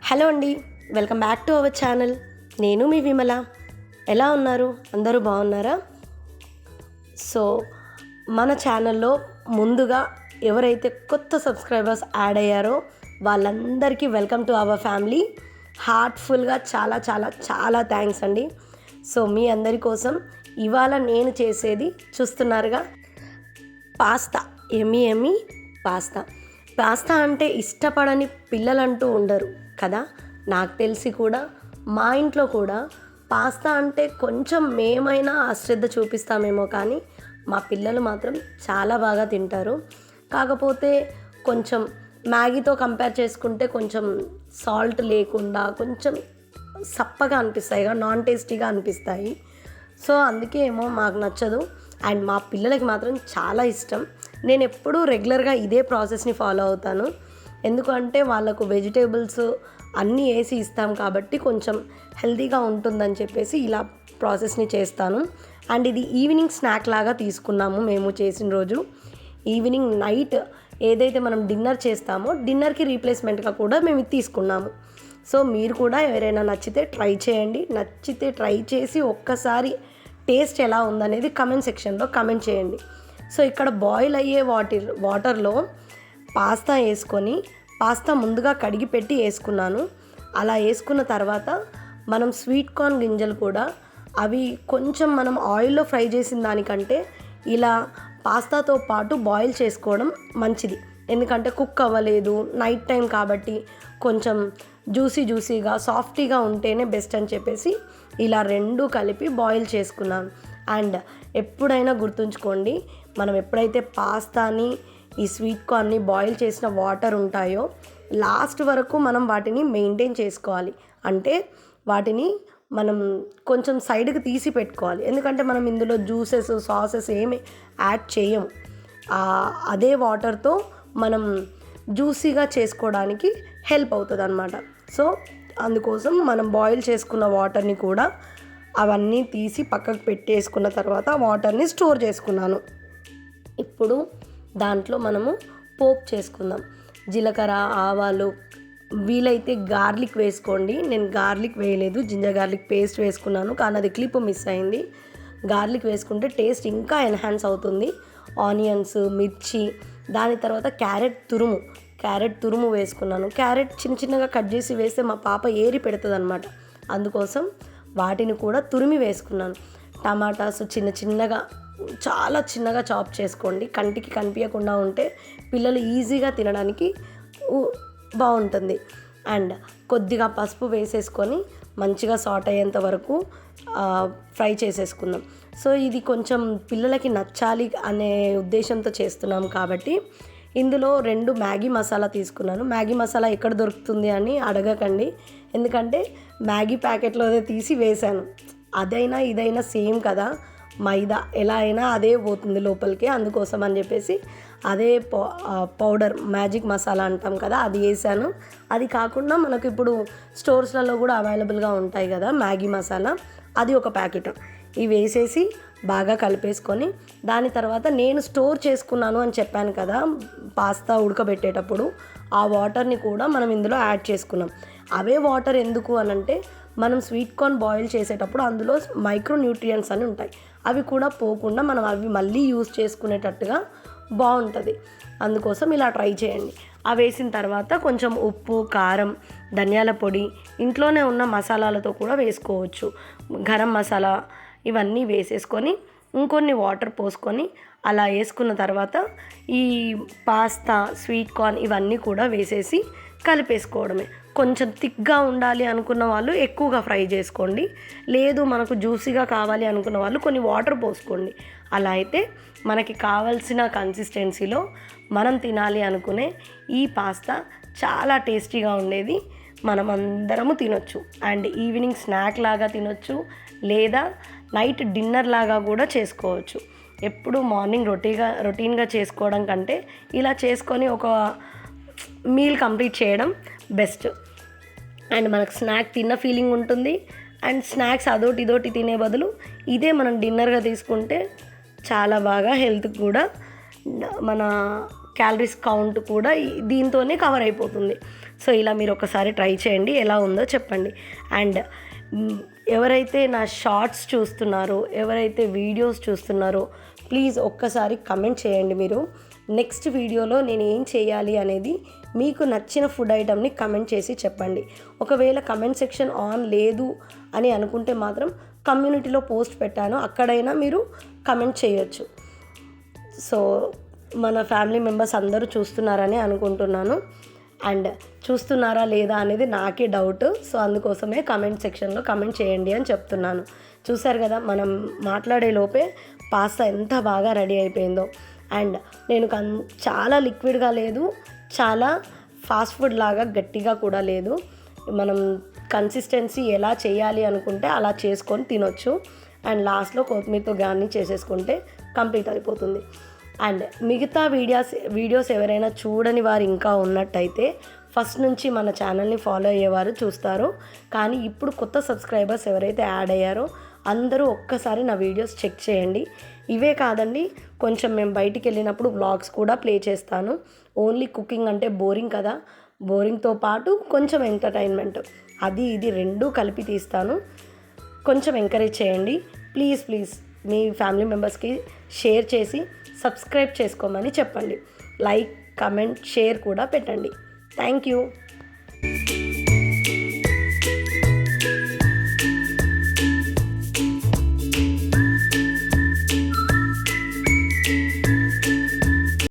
Hello అండి, welcome back to our channel. నేను మీ విమల. ఎలా ఉన్నారు? అందరూ బాగున్నారా? సో మన ఛానల్లో ముందుగా ఎవరైతే కొత్త సబ్స్క్రైబర్స్ యాడ్ అయ్యారో వాళ్ళందరికీ వెల్కమ్ టు అవర్ ఫ్యామిలీ. హార్ట్ఫుల్గా చాలా చాలా చాలా థ్యాంక్స్ అండి. సో మీ అందరి కోసం ఇవాళ నేను చేసేది చూస్తున్నారుగా, పాస్తా. ఎమ్మి పాస్తా అంటే ఇష్టపడని పిల్లలంటూ ఉండరు కదా. నాకు తెలిసి కూడా మా ఇంట్లో కూడా పాస్తా అంటే కొంచెం మేమైనా అశ్రద్ధ చూపిస్తామేమో, కానీ మా పిల్లలు మాత్రం చాలా బాగా తింటారు. కాకపోతే కొంచెం మ్యాగీతో కంపేర్ చేసుకుంటే కొంచెం సాల్ట్ లేకుండా కొంచెం సప్పగా అనిపిస్తాయి, నాన్ టేస్టీగా అనిపిస్తాయి. సో అందుకే ఏమో మాకు నచ్చదు. అండ్ మా పిల్లలకి మాత్రం చాలా ఇష్టం. నేను ఎప్పుడూ రెగ్యులర్గా ఇదే ప్రాసెస్ని ఫాలో అవుతాను. ఎందుకంటే వాళ్ళకు వెజిటేబుల్స్ అన్నీ వేసి ఇస్తాం కాబట్టి కొంచెం హెల్తీగా ఉంటుందని చెప్పేసి ఇలా ప్రాసెస్ని చేస్తాను. అండ్ ఇది ఈవినింగ్ స్నాక్ లాగా తీసుకున్నాము మేము చేసిన రోజు. ఈవినింగ్ నైట్ ఏదైతే మనం డిన్నర్ చేస్తామో డిన్నర్కి రీప్లేస్మెంట్గా కూడా మేము ఇది తీసుకున్నాము. సో మీరు కూడా ఎవరైనా నచ్చితే ట్రై చేయండి. నచ్చితే ట్రై చేసి ఒక్కసారి టేస్ట్ ఎలా ఉందనేది కమెంట్ సెక్షన్లో కమెంట్ చేయండి. సో ఇక్కడ బాయిల్ అయ్యే వాటర్లో పాస్తా వేసుకొని, పాస్తా ముందుగా కడిగి పెట్టి వేసుకున్నాను. అలా వేసుకున్న తర్వాత మనం స్వీట్ కార్న్ గింజలు కూడా అవి కొంచెం మనం ఆయిల్లో ఫ్రై చేసిన దానికంటే ఇలా పాస్తాతో పాటు బాయిల్ చేసుకోవడం మంచిది. ఎందుకంటే కుక్ అవ్వలేదు, నైట్ టైం కాబట్టి కొంచెం జ్యూసీగా సాఫ్టీగా ఉంటేనే బెస్ట్ అని చెప్పేసి ఇలా రెండు కలిపి బాయిల్ చేసుకున్నాను. అండ్ ఎప్పుడైనా గుర్తుంచుకోండి, మనం ఎప్పుడైతే పాస్తాని ఈ స్వీట్ కార్న్ని బాయిల్ చేసిన వాటర్ ఉంటాయో లాస్ట్ వరకు మనం వాటిని మెయింటైన్ చేసుకోవాలి. అంటే వాటిని మనం కొంచెం సైడ్కి తీసి పెట్టుకోవాలి. ఎందుకంటే మనం ఇందులో జ్యూసెస్ సాసెస్ ఏమి యాడ్ చేయము. అదే వాటర్తో మనం జ్యూసీగా చేసుకోవడానికి హెల్ప్ అవుతుంది అన్నమాట. సో అందుకోసం మనం బాయిల్ చేసుకున్న వాటర్ని కూడా అవన్నీ తీసి పక్కకు పెట్టేసుకున్న తర్వాత వాటర్ని స్టోర్ చేసుకున్నాను. ఇప్పుడు దాంట్లో మనము పోపు చేసుకుందాం. జీలకర్ర, ఆవాలు, వీలైతే గార్లిక్ వేసుకోండి. నేను గార్లిక్ వేయలేదు, జింజర్ గార్లిక్ పేస్ట్ వేసుకున్నాను, కానీ అది క్లిప్ మిస్ అయింది. గార్లిక్ వేసుకుంటే టేస్ట్ ఇంకా ఎన్హాన్స్ అవుతుంది. ఆనియన్స్, మిర్చి, దాని తర్వాత క్యారెట్ తురుము వేసుకున్నాను. క్యారెట్ చిన్నగా కట్ చేసి వేస్తే మా పాప ఏరి పెడుతుంది అనమాట. అందుకోసం వాటిని కూడా తురిమి వేసుకున్నాను. టమాటాస్ చాలా చిన్నగా చాప్ చేసుకోండి. కంటికి కనిపించకుండా ఉంటే పిల్లలు ఈజీగా తినడానికి బాగుంటుంది. అండ్ కొద్దిగా పసుపు వేసేసుకొని మంచిగా సాట్ అయ్యేంత వరకు ఫ్రై చేసేసుకుందాం. సో ఇది కొంచెం పిల్లలకి నచ్చాలి అనే ఉద్దేశంతో చేస్తున్నాం కాబట్టి ఇందులో 2 మ్యాగీ మసాలా తీసుకున్నాను. మ్యాగీ మసాలా ఎక్కడ దొరుకుతుంది అని అడగకండి, ఎందుకంటే మ్యాగీ ప్యాకెట్లోనే తీసి వేశాను. అదైనా ఇదైనా సేమ్ కదా, మైదా ఎలా అయినా అదే పోతుంది లోపలికి. అందుకోసం అని చెప్పేసి అదే పౌడర్ మ్యాజిక్ మసాలా అంటాం కదా, అది వేసాను. అది కాకుండా మనకు ఇప్పుడు స్టోర్స్లలో కూడా అవైలబుల్గా ఉంటాయి కదా మ్యాగీ మసాలా, అది ఒక ప్యాకెట్. ఇవి వేసేసి బాగా కలిపేసుకొని దాని తర్వాత నేను స్టోర్ చేసుకున్నాను అని చెప్పాను కదా పాస్తా ఉడకబెట్టేటప్పుడు, ఆ వాటర్ని కూడా మనం ఇందులో యాడ్ చేసుకున్నాం. అవే వాటర్ ఎందుకు అనంటే మనం స్వీట్ కార్న్ బాయిల్ చేసేటప్పుడు అందులో మైక్రో న్యూట్రియంట్స్ అని ఉంటాయి. అవి కూడా పోకుండా మనం అవి మళ్ళీ యూజ్ చేసుకునేటట్టుగా బాగుంటుంది. అందుకోసం ఇలా ట్రై చేయండి. అవి వేసిన తర్వాత కొంచెం ఉప్పు, కారం, ధనియాల పొడి, ఇంట్లోనే ఉన్న మసాలాలతో కూడా వేసుకోవచ్చు. గరం మసాలా ఇవన్నీ వేసేసుకొని ఇంకొన్ని వాటర్ పోసుకొని అలా వేసుకున్న తర్వాత ఈ పాస్తా, స్వీట్ కార్న్ ఇవన్నీ కూడా వేసేసి కలిపేసుకోవడమే. కొంచెం థిక్గా ఉండాలి అనుకున్న వాళ్ళు ఎక్కువగా ఫ్రై చేసుకోండి, లేదు మనకు జ్యూసీగా కావాలి అనుకున్న వాళ్ళు కొన్ని వాటర్ పోసుకోండి. అలా అయితే మనకి కావాల్సిన కన్సిస్టెన్సీలో మనం తినాలి అనుకునే ఈ పాస్తా చాలా టేస్టీగా ఉండేది. మనం అందరము తినొచ్చు. అండ్ ఈవినింగ్ స్నాక్ లాగా తినొచ్చు, లేదా నైట్ డిన్నర్ లాగా కూడా చేసుకోవచ్చు. ఎప్పుడు మార్నింగ్ రొటీన్గా చేసుకోవడం కంటే ఇలా చేసుకొని ఒక మీల్ కంప్లీట్ చేయడం బెస్ట్. అండ్ మనకు స్నాక్ తిన్న ఫీలింగ్ ఉంటుంది. అండ్ స్నాక్స్ ఇదోటి తినే బదులు ఇదే మనం డిన్నర్గా తీసుకుంటే చాలా బాగా హెల్త్కి కూడా మన క్యాలరీస్ కౌంట్ కూడా దీంతోనే కవర్ అయిపోతుంది. సో ఇలా మీరు ఒకసారి ట్రై చేయండి, ఎలా ఉందో చెప్పండి. అండ్ ఎవరైతే నా షార్ట్స్ చూస్తున్నారో, ఎవరైతే వీడియోస్ చూస్తున్నారో ప్లీజ్ ఒక్కసారి కమెంట్ చేయండి. మీరు నెక్స్ట్ వీడియోలో నేను ఏం చేయాలి అనేది మీకు నచ్చిన ఫుడ్ ఐటమ్ని కమెంట్ చేసి చెప్పండి. ఒకవేళ కమెంట్ సెక్షన్ ఆన్ లేదు అని అనుకుంటే మాత్రం కమ్యూనిటీలో పోస్ట్ పెట్టాను, అక్కడైనా మీరు కమెంట్ చేయొచ్చు. సో మన ఫ్యామిలీ మెంబర్స్ అందరూ చూస్తున్నారని అనుకుంటున్నాను. అండ్ చూస్తున్నారా లేదా అనేది నాకే డౌట్. సో అందుకోసమే కమెంట్ సెక్షన్లో కమెంట్ చేయండి అని చెప్తున్నాను. చూసారు కదా, మనం మాట్లాడే లోపే పాస్తా ఎంత బాగా రెడీ అయిపోయిందో. అండ్ నేను చాలా లిక్విడ్గా లేదు, చాలా ఫాస్ట్ ఫుడ్ లాగా గట్టిగా కూడా లేదు. మనం కన్సిస్టెన్సీ ఎలా చేయాలి అనుకుంటే అలా చేసుకొని తినొచ్చు. అండ్ లాస్ట్లో కొత్తిమీరతో గార్నిష్ చేసేసుకుంటే కంప్లీట్ అయిపోతుంది. అండ్ మిగతా వీడియోస్ ఎవరైనా చూడని వారు ఇంకా ఉన్నట్టయితే ఫస్ట్ నుంచి మన ఛానల్ని ఫాలో అయ్యేవారు చూస్తారు. కానీ ఇప్పుడు కొత్త సబ్స్క్రైబర్స్ ఎవరైతే యాడ్ అయ్యారో అందరూ ఒక్కసారి నా వీడియోస్ చెక్ చేయండి. ఇవే కాదండి, కొంచెం మేము బయటికి వెళ్ళినప్పుడు వ్లాగ్స్ కూడా ప్లే చేస్తాను. ఓన్లీ కుకింగ్ అంటే బోరింగ్ కదా, బోరింగ్తో పాటు కొంచెం ఎంటర్టైన్మెంట్, అది ఇది రెండూ కలిపి తీస్తాను. కొంచెం ఎంకరేజ్ చేయండి ప్లీజ్. మీ ఫ్యామిలీ మెంబర్స్కి షేర్ చేసి సబ్స్క్రైబ్ చేసుకోమని చెప్పండి. లైక్, కమెంట్, షేర్ కూడా పెట్టండి. Thank you.